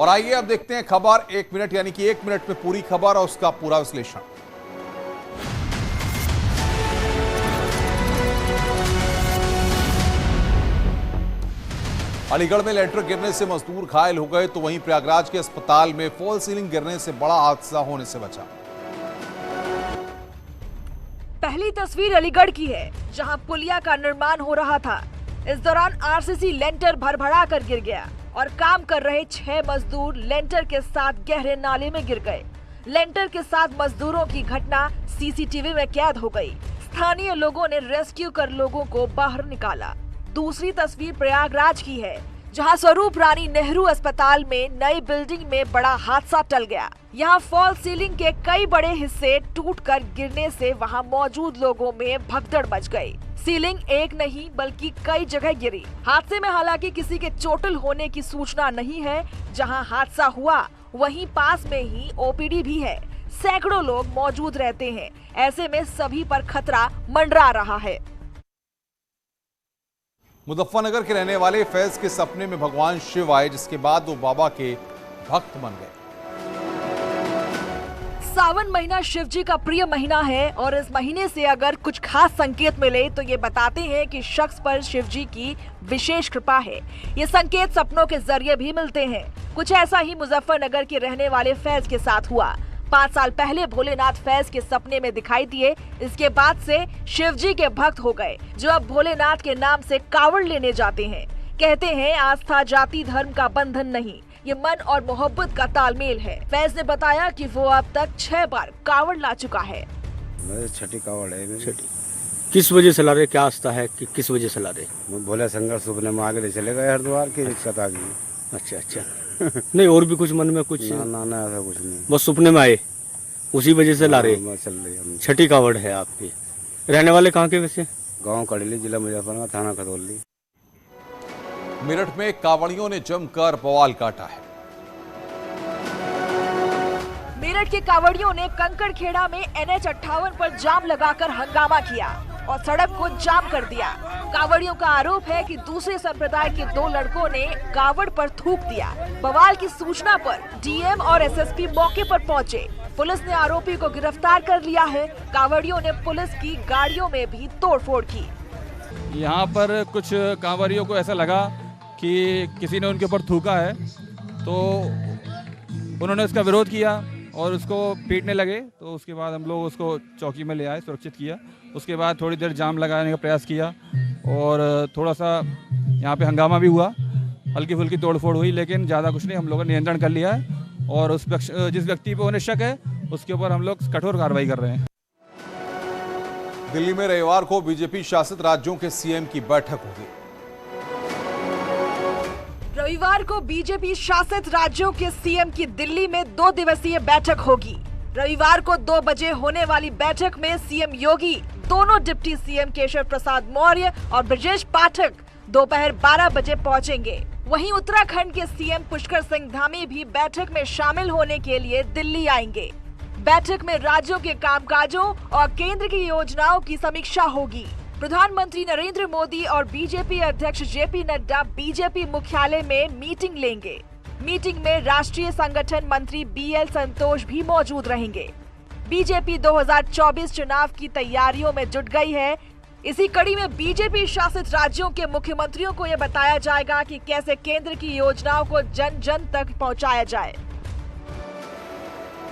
और आइए अब देखते हैं खबर 1 मिनट, यानी कि 1 मिनट में पूरी खबर और उसका पूरा विश्लेषण। अलीगढ़ में लेंटर गिरने से मजदूर घायल हो गए, तो वहीं प्रयागराज के अस्पताल में फॉल सीलिंग गिरने से बड़ा हादसा होने से बचा। पहली तस्वीर अलीगढ़ की है, जहां पुलिया का निर्माण हो रहा था। इस दौरान आरसीसी लेंटर भरभरा कर गिर गया और काम कर रहे 6 मजदूर लेंटर के साथ गहरे नाले में गिर गए। लेंटर के साथ मजदूरों की घटना सीसीटीवी में कैद हो गई। स्थानीय लोगों ने रेस्क्यू कर लोगों को बाहर निकाला। दूसरी तस्वीर प्रयागराज की है, जहां स्वरूप रानी नेहरू अस्पताल में नई बिल्डिंग में बड़ा हादसा टल गया। यहां फॉल सीलिंग के कई बड़े हिस्से टूटकर गिरने से वहां मौजूद लोगों में भगदड़ मच गई। सीलिंग एक नहीं बल्कि कई जगह गिरी। हादसे में हालांकि किसी के चोटिल होने की सूचना नहीं है। जहां हादसा हुआ वहीं पास में ही ओपीडी भी है। सैकड़ों लोग मौजूद रहते हैं। ऐसे में सभी पर खतरा मंडरा रहा है। मुजफ्फरनगर के रहने वाले फैज के सपने में भगवान शिव आए, जिसके बाद वो बाबा के भक्त बन गए। सावन महीना शिव जी का प्रिय महीना है और इस महीने से अगर कुछ खास संकेत मिले तो ये बताते हैं कि शख्स पर शिव जी की विशेष कृपा है। ये संकेत सपनों के जरिए भी मिलते हैं। कुछ ऐसा ही मुजफ्फरनगर के रहने वाले फैज के साथ हुआ। 5 साल पहले भोलेनाथ फैज के सपने में दिखाई दिए। इसके बाद से शिव जी के भक्त हो गए, जो अब भोलेनाथ के नाम से कावड़ लेने जाते हैं। कहते हैं आस्था जाति धर्म का बंधन नहीं, ये मन और मोहब्बत का तालमेल है। फैज ने बताया कि वो अब तक 6 बार कावड़ ला चुका है। छठी कावड़ है। छठी किस वजह से ला रहे? क्या आस्था है कि किस वजह से ला रहे? भोले शंकर सुपने में आगे ले चले गए हरिद्वार की दिक्कत आ गई। अच्छा नहीं, और भी कुछ मन में कुछ? ना ऐसा कुछ नहीं, बस सपने में आए, उसी वजह से ला रहे। चल रही हम। छठी कावड़ है आपकी। रहने वाले कहाँ के वैसे? गांव कड़ली, जिला मुजफ्फरनगर, थाना खतौली। मेरठ में कावड़ियों ने जमकर बवाल काटा है। मेरठ के कावड़ियों ने कंकड़खेड़ा में NH 58 पर जाम लगाकर हंगामा किया और सड़क को जाम कर दिया। कावड़ियों का आरोप है कि दूसरे संप्रदाय के 2 लड़कों ने कावड़ पर थूक दिया। बवाल की सूचना पर डीएम और एसएसपी मौके पर पहुंचे। पुलिस ने आरोपी को गिरफ्तार कर लिया है। कावड़ियों ने पुलिस की गाड़ियों में भी तोड़फोड़ की। यहाँ पर कुछ कांवरियों को ऐसा लगा कि किसी ने उनके ऊपर थूका है, तो उन्होंने उसका विरोध किया और उसको पीटने लगे। तो उसके बाद हम लोग उसको चौकी में ले आए, सुरक्षित किया। उसके बाद थोड़ी देर जाम लगाने का प्रयास किया और थोड़ा सा यहाँ पे हंगामा भी हुआ, हल्की फुल्की तोड़फोड़ हुई, लेकिन ज़्यादा कुछ नहीं। हम लोगों ने नियंत्रण कर लिया है और जिस व्यक्ति पे उन्हें शक है उसके ऊपर हम लोग कठोर कार्रवाई कर रहे हैं। दिल्ली में रविवार को बीजेपी शासित राज्यों के सीएम की बैठक होगी। रविवार को बीजेपी शासित राज्यों के सीएम की दिल्ली में 2 दिवसीय बैठक होगी। रविवार को 2 बजे होने वाली बैठक में सीएम योगी, दोनों डिप्टी सीएम केशव प्रसाद मौर्य और ब्रजेश पाठक दोपहर 12 बजे पहुंचेंगे। वहीं उत्तराखंड के सीएम पुष्कर सिंह धामी भी बैठक में शामिल होने के लिए दिल्ली आएंगे। बैठक में राज्यों के कामकाजों और केंद्र की योजनाओं की समीक्षा होगी। प्रधानमंत्री नरेंद्र मोदी और बीजेपी अध्यक्ष जेपी नड्डा बीजेपी मुख्यालय में मीटिंग लेंगे। मीटिंग में राष्ट्रीय संगठन मंत्री BL संतोष भी मौजूद रहेंगे। बीजेपी 2024 चुनाव की तैयारियों में जुट गई है। इसी कड़ी में बीजेपी शासित राज्यों के मुख्यमंत्रियों को यह बताया जाएगा कि कैसे केंद्र की योजनाओं को जन जन तक पहुंचाया जाए।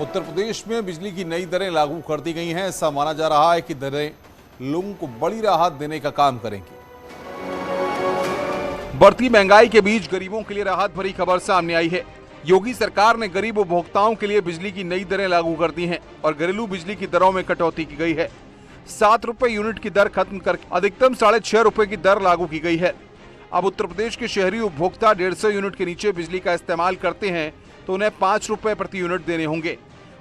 उत्तर प्रदेश में बिजली की नई दरें लागू कर दी गई हैं। ऐसा माना जा रहा है कि दरें लोगों को बड़ी राहत देने का काम करेंगी। बढ़ती महंगाई के बीच गरीबों के लिए राहत भरी खबर सामने आई है। योगी सरकार ने गरीब उपभोक्ताओं के लिए बिजली की नई दरें लागू कर दी हैं और घरेलू बिजली की दरों में कटौती की गई है। 7 रुपए यूनिट की दर खत्म कर अधिकतम 6.5 रुपए की दर लागू की गई है। अब उत्तर प्रदेश के शहरी उपभोक्ता 150 यूनिट के नीचे बिजली का इस्तेमाल करते हैं तो उन्हें 5 रुपए प्रति यूनिट देने होंगे।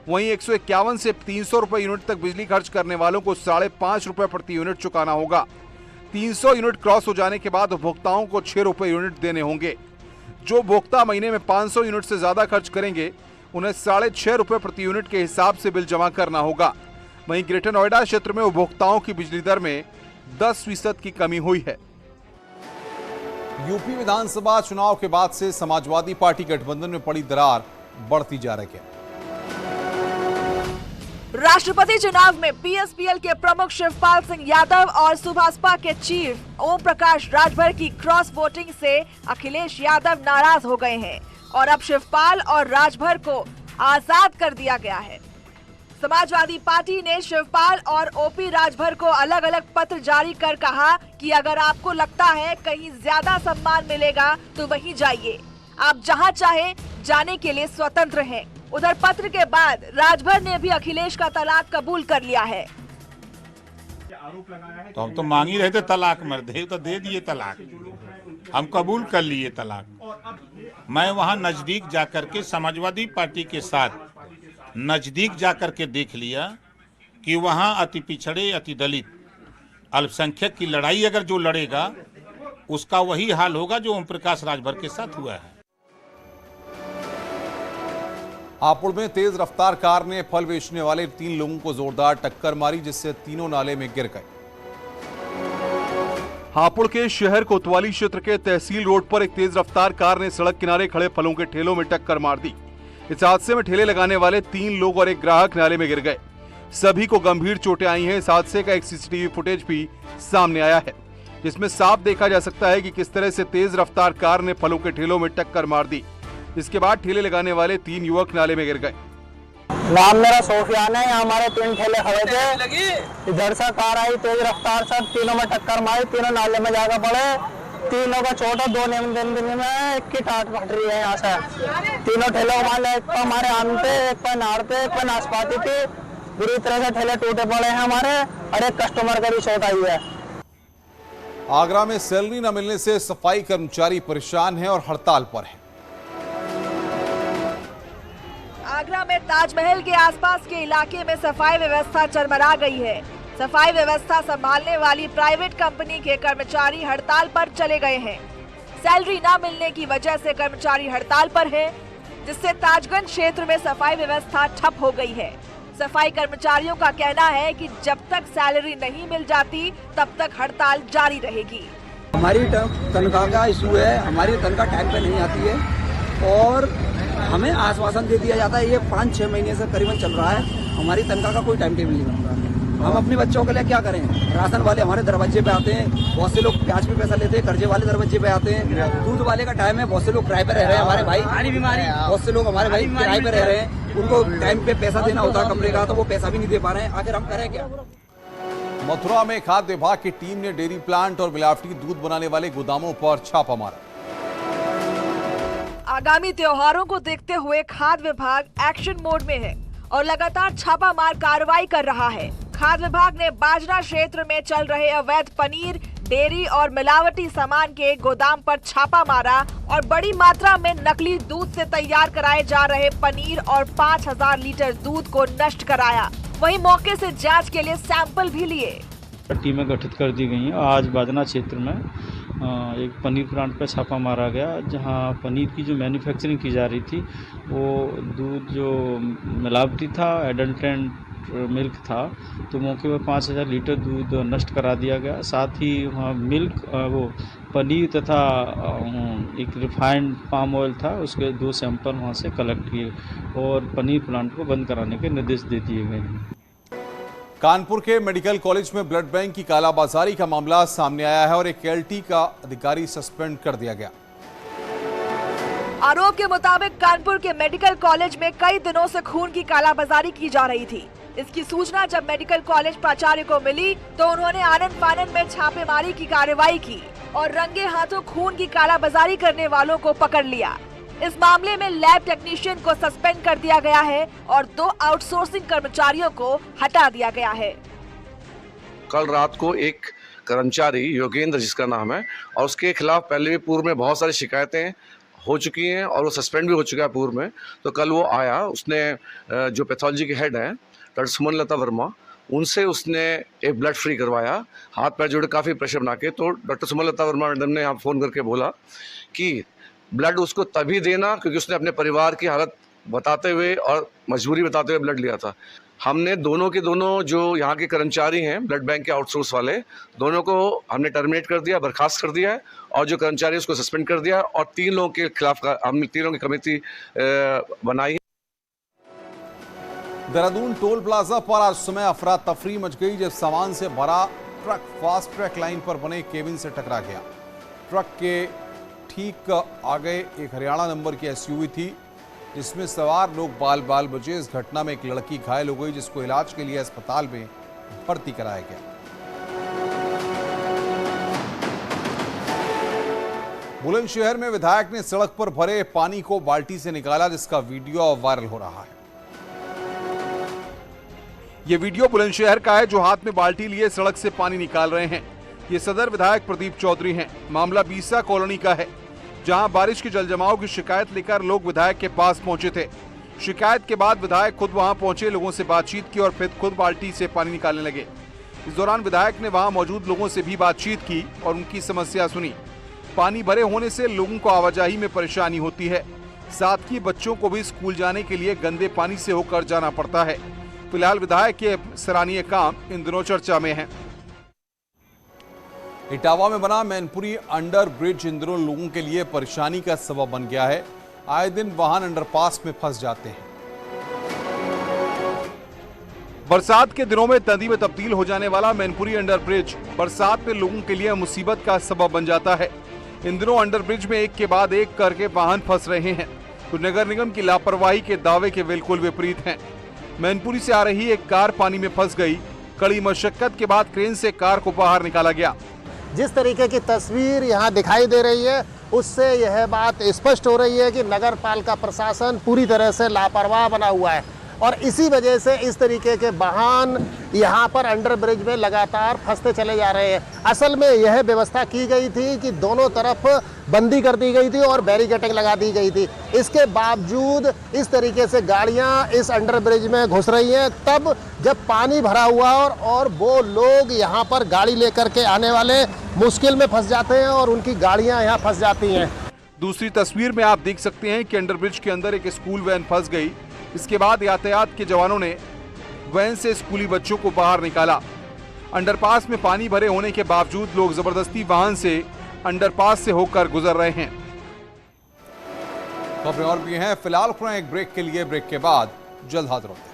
वहीं 151 से 300 रुपए यूनिट तक बिजली खर्च करने वालों को 5.5 रुपए प्रति यूनिट चुकाना होगा। 300 यूनिट क्रॉस हो जाने के बाद उपभोक्ताओं को 6 रुपए यूनिट देने होंगे। जो उपभोक्ता महीने में 500 यूनिट से ज्यादा खर्च करेंगे उन्हें 6.5 रुपए प्रति यूनिट के हिसाब से बिल जमा करना होगा। वहीं ग्रेटर नोएडा क्षेत्र में उपभोक्ताओं की बिजली दर में 10% की कमी हुई है। यूपी विधानसभा चुनाव के बाद से समाजवादी पार्टी गठबंधन में पड़ी दरार बढ़ती जा रही है। राष्ट्रपति चुनाव में पीएसपीएल के प्रमुख शिवपाल सिंह यादव और सुभाषपा के चीफ ओम प्रकाश राजभर की क्रॉस वोटिंग से अखिलेश यादव नाराज हो गए हैं और अब शिवपाल और राजभर को आजाद कर दिया गया है। समाजवादी पार्टी ने शिवपाल और ओपी राजभर को अलग अलग पत्र जारी कर कहा कि अगर आपको लगता है कहीं ज्यादा सम्मान मिलेगा तो वहीं जाइए, आप जहां चाहे जाने के लिए स्वतंत्र हैं। उधर पत्र के बाद राजभर ने भी अखिलेश का तलाक कबूल कर लिया है। तो हम तो मांग ही रहे थे तलाक, मर्दे तो दे दिए तलाक, हम कबूल कर लिए तलाक। मैं वहां नजदीक जाकर के समाजवादी पार्टी के साथ नजदीक जाकर के देख लिया कि वहां अति पिछड़े, अति दलित, अल्पसंख्यक की लड़ाई अगर जो लड़ेगा उसका वही हाल होगा जो ओम प्रकाश राजभर के साथ हुआ है। हापुड़ में तेज रफ्तार कार ने फल बेचने वाले 3 लोगों को जोरदार टक्कर मारी, जिससे तीनों नाले में गिर गए। हापुड़ के शहर कोतवाली क्षेत्र के तहसील रोड पर एक तेज रफ्तार कार ने सड़क किनारे खड़े फलों के ठेलों में टक्कर मार दी। इस हादसे में ठेले लगाने वाले 3 लोग और एक ग्राहक नाले में गिर गए। सभी को गंभीर चोटें आई हैं। इस हादसे का एक सीसीटीवी फुटेज भी सामने आया है, जिसमें साफ देखा जा सकता है कि किस तरह से तेज रफ्तार कार ने फलों के ठेलों में टक्कर मार दी। इसके बाद ठेले लगाने वाले 3 युवक नाले में गिर गए। नाम मेरा सोफियान है। यहाँ हमारे 3 ठेले खड़े थे, इधर से कार आई तेज रफ्तार से, तीनों में टक्कर मारी, तीनों नाले में जाकर पड़े। तीनों का छोटा 2 दिन में एक की टाट फट रही है। यहाँ से तीनों ठेलों वाले, एक पर हमारे आम पे, एक पर नाड़ पे, एक पर नाशपाती पे, बुरी तरह से ठेले टूटे पड़े हैं हमारे, और एक कस्टमर का भी चोट आई है। आगरा में सैलरी न मिलने से सफाई कर्मचारी परेशान हैं और हड़ताल पर हैं। आगरा में ताजमहल के आसपास के इलाके में सफाई व्यवस्था चरमरा गई है। सफाई व्यवस्था संभालने वाली प्राइवेट कंपनी के कर्मचारी हड़ताल पर चले गए हैं। सैलरी न मिलने की वजह से कर्मचारी हड़ताल पर हैं, जिससे ताजगंज क्षेत्र में सफाई व्यवस्था ठप हो गई है। सफाई कर्मचारियों का कहना है कि जब तक सैलरी नहीं मिल जाती तब तक हड़ताल जारी रहेगी। हमारी तनख्वाह का इशू है, हमारी तनख्वाह टाइम पे नहीं आती है और हमें आश्वासन दे दिया जाता है। ये 5-6 महीने से करीबन चल रहा है, हमारी तनख्वाह का कोई टाइम टेबल नहीं बन रहा। हम अपने बच्चों के लिए क्या करें? राशन वाले हमारे दरवाजे पे आते हैं, बहुत से लोग प्याज पे पैसा लेते हैं, कर्जे वाले दरवाजे पे आते हैं। दूध वाले का टाइम है, बहुत से लोग किराए पे रह रहे हैं हमारे भाई, बहुत से लोग हमारे भाई किराए पे रह रहे हैं, उनको टाइम पे पैसा देना होता है कमरे का, तो वो पैसा भी नहीं दे पा रहे हैं। आखिर हम करें क्या? मथुरा में खाद्य विभाग की टीम ने डेयरी प्लांट और मिलावटी दूध बनाने वाले गोदामों पर छापा मारा। आगामी त्योहारों को देखते हुए खाद्य विभाग एक्शन मोड में है और लगातार छापामार कार्रवाई कर रहा है। खाद्य विभाग ने बाजरा क्षेत्र में चल रहे अवैध पनीर, डेयरी और मिलावटी सामान के गोदाम पर छापा मारा और बड़ी मात्रा में नकली दूध से तैयार कराए जा रहे पनीर और 5000 लीटर दूध को नष्ट कराया। वहीं मौके से जांच के लिए सैंपल भी लिए। टीमें गठित कर दी गई हैं। आज बाजना क्षेत्र में एक पनीर प्लांट पर छापा मारा गया, जहां पनीर की जो मैन्युफैक्चरिंग की जा रही थी वो दूध जो मिलावटी था, एडल्टेंट मिल्क था, तो मौके पर 5000 लीटर दूध नष्ट करा दिया गया। साथ ही वहाँ मिल्क, वो पनीर तथा एक रिफाइंड पाम ऑयल था, उसके 2 सैंपल वहाँ से कलेक्ट किए और पनीर प्लांट को बंद कराने के निर्देश दे दिए गए हैं। कानपुर के मेडिकल कॉलेज में ब्लड बैंक की कालाबाजारी का मामला सामने आया है और एक एलटी का अधिकारी सस्पेंड कर दिया गया। आरोप के मुताबिक कानपुर के मेडिकल कॉलेज में कई दिनों से खून की कालाबाजारी की जा रही थी। इसकी सूचना जब मेडिकल कॉलेज प्राचार्य को मिली तो उन्होंने आनन फानन में छापेमारी की कार्रवाई की और रंगे हाथों खून की कालाबाजारी करने वालों को पकड़ लिया। इस मामले में लैब टेक्नीशियन को सस्पेंड कर दिया गया है और 2 आउटसोर्सिंग कर्मचारियों को हटा दिया गया है। कल रात को एक कर्मचारी योगेंद्र जिसका नाम है और उसके खिलाफ पहले भी पूर्व में बहुत सारी शिकायतें हो चुकी हैं और वो सस्पेंड भी हो चुका है पूर्व में। तो कल वो आया, उसने जो पैथोलॉजी के हेड हैं डॉक्टर सुमनलता वर्मा, उनसे उसने एक ब्लड फ्री करवाया, हाथ पैर जोड़े काफ़ी प्रेशर बना के। तो डॉक्टर सुमनलता वर्मा मैडम ने यहाँ फ़ोन करके बोला कि ब्लड उसको तभी देना क्योंकि उसने अपने परिवार की हालत बताते हुए और मजबूरी बताते हुए ब्लड लिया था। हमने दोनों के दोनों जो यहाँ के कर्मचारी हैं, ब्लड बैंक के आउटसोर्स वाले, दोनों को हमने टर्मिनेट कर दिया, बर्खास्त कर दिया है, और जो कर्मचारी उसको सस्पेंड कर दिया, और 3 लोगों के खिलाफ हमने 3 लोगों की कमेटी बनाई है। देहरादून टोल प्लाजा पर आज सुबह अफरा तफरी मच गई जब सामान से भरा ट्रक फास्ट ट्रैक लाइन पर बने केबिन से टकरा गया। ट्रक के ठीक आगे एक हरियाणा नंबर की एसयूवी थी जिसमें सवार लोग बाल बाल बचे। इस घटना में एक लड़की घायल हो गई जिसको इलाज के लिए अस्पताल में भर्ती कराया गया। बुलंदशहर में विधायक ने सड़क पर भरे पानी को बाल्टी से निकाला जिसका वीडियो वायरल हो रहा है। यह वीडियो बुलंदशहर का है जो हाथ में बाल्टी लिए सड़क से पानी निकाल रहे हैं। ये सदर विधायक प्रदीप चौधरी हैं। मामला बीसा कॉलोनी का है जहां बारिश के जलजमाव की शिकायत लेकर लोग विधायक के पास पहुंचे थे। शिकायत के बाद विधायक खुद वहां पहुंचे, लोगों से बातचीत की और फिर खुद बाल्टी से पानी निकालने लगे। इस दौरान विधायक ने वहां मौजूद लोगों से भी बातचीत की और उनकी समस्या सुनी। पानी भरे होने से लोगों को आवाजाही में परेशानी होती है, साथ ही बच्चों को भी स्कूल जाने के लिए गंदे पानी से होकर जाना पड़ता है। फिलहाल विधायक के सराहनीय काम इन दिनों चर्चा में है। इटावा में बना मैनपुरी अंडर ब्रिज इन दिनों लोगों के लिए परेशानी का सबब बन गया है। आए दिन वाहन अंडरपास में फंस जाते हैं। बरसात के दिनों में नदी में तब्दील हो जाने वाला मैनपुरी अंडर ब्रिज बरसात में लोगों के लिए मुसीबत का सबब बन जाता है। इन दिनों अंडर ब्रिज में एक के बाद एक करके वाहन फंस रहे हैं तो नगर निगम की लापरवाही के दावे के बिल्कुल विपरीत हैं। मैनपुरी से आ रही एक कार पानी में फंस गई। कड़ी मशक्कत के बाद क्रेन से कार को बाहर निकाला गया। जिस तरीके की तस्वीर यहाँ दिखाई दे रही है उससे यह बात स्पष्ट हो रही है कि नगर पालिका प्रशासन पूरी तरह से लापरवाह बना हुआ है और इसी वजह से इस तरीके के वाहन यहाँ पर अंडर ब्रिज में लगातार फंसते चले जा रहे हैं। असल में यह व्यवस्था की गई थी कि दोनों तरफ बंदी कर दी गई थी और बैरिकेडिंग लगा दी गई थी। इसके बावजूद इस तरीके से गाड़ियाँ इस अंडर ब्रिज में घुस रही हैं। तब जब पानी भरा हुआ और वो लोग यहाँ पर गाड़ी लेकर के आने वाले मुश्किल में फंस जाते हैं और उनकी गाड़ियाँ यहाँ फंस जाती हैं। दूसरी तस्वीर में आप देख सकते हैं कि अंडर ब्रिज के अंदर एक स्कूल वैन फंस गई। इसके बाद यातायात के जवानों ने वैन से स्कूली बच्चों को बाहर निकाला। अंडरपास में पानी भरे होने के बावजूद लोग जबरदस्ती वाहन से अंडरपास से होकर गुजर रहे हैं। खबरें और भी हैं, फिलहाल एक ब्रेक के लिए, ब्रेक के बाद जल्द हाजिर होते हैं।